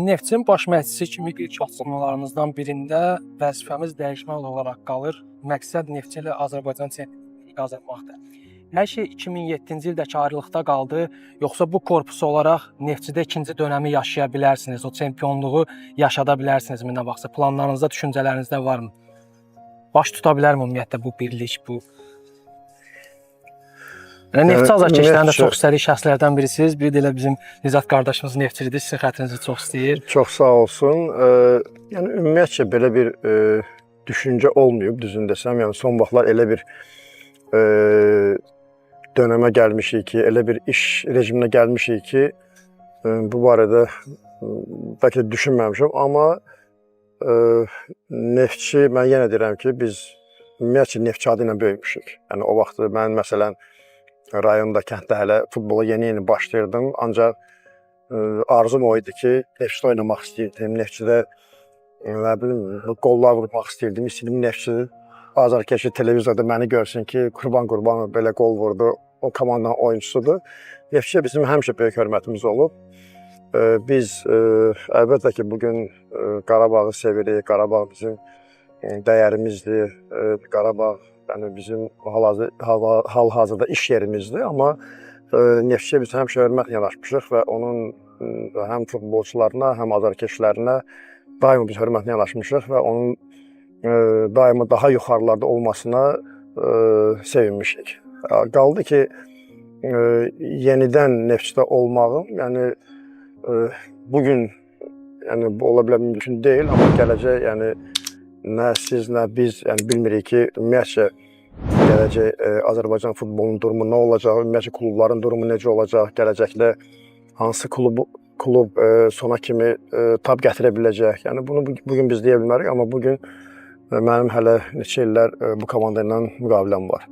Neftçinin baş məşqçisi kimi ilk açıqlamalarımızdan birində vəzifəmiz dəyişməz olaraq qalır. Məqsəd Neftçi ilə Azərbaycan çempionluğunu qazanmaqdır. Hər şey 2007-ci ildəki ayrılıqda qaldı, yoxsa bu korpus olaraq Neftçidə ikinci dönəmi yaşaya bilərsiniz, o çempionluğu yaşada bilərsinizmi nə vaxtsa? Planlarınızda, düşüncələrinizdə varmı? Baş tuta bilərmi ümumiyyətlə bu birlik, bu? Neftçi azarkeşlərində çox istədiyi şəxslərdən birisiniz. Biri də elə bizim Nizat qardaşımız Neftçidir. Sizin xətrinizi çox istəyir. Çox sağ olsun. Yəni ümumiyyətcə belə bir düşüncə olmayıb, düzün desəm. Yəni son vaxtlar elə bir dönəmə gəlmişik ki, elə bir iş rejiminə gəlmişik ki, bu barədə bəlkə də düşünməmişəm. Amma Neftçi, mən yenə deyirəm ki, biz ümumiyyətcə Neftçi adı ilə böyümüşük. Yəni o vaxt mən məsələn rayonda, kənddə hələ futbola yeni başlayırdım. Ancaq arzum o idi ki, Neftçidə oynamaq istəyirdim. Neftçidə nə bilim, qollar vurmaq istəyirdim. İstəyirdim Neftçi azarkeşi televizorda məni görsün ki, Qurban Qurbanov belə qol vurdu. O komandanın oyunçusudur. Neftçiyə bizim həmişə böyük hörmətimiz olub. Biz əlbəttə ki, bugün Qarabağı sevirik. Qarabağ bizim dəyərimizdir. Qarabağ yəni bizim hal-hazırda iş yerimizdir, amma Neftçiyə biz həmişə hörmətlə yanaşmışıq və onun həm futbolçularına, həm azarkeşlərinə daima biz hörmətlə yanaşmışıq və onun daima daha yuxarılarda olmasına sevinmişik. Qaldı ki, yenidən Neftçidə olmağım, yəni bugün yəni bu ola bilər mümkün deyil, amma gələcək yəni nə siz, nə biz bilmirik ki, ümumiyyətcə gələcək Azərbaycan futbolunun durumu nə olacaq, ümumiyyətcə klubların durumu necə olacaq, gələcəkdə hansı klub sona kimi tab gətirə biləcək. Yəni bunu bugün biz deyə bilmərik, amma bugün mənim hələ neçə illər bu komanda ilə müqaviləm var.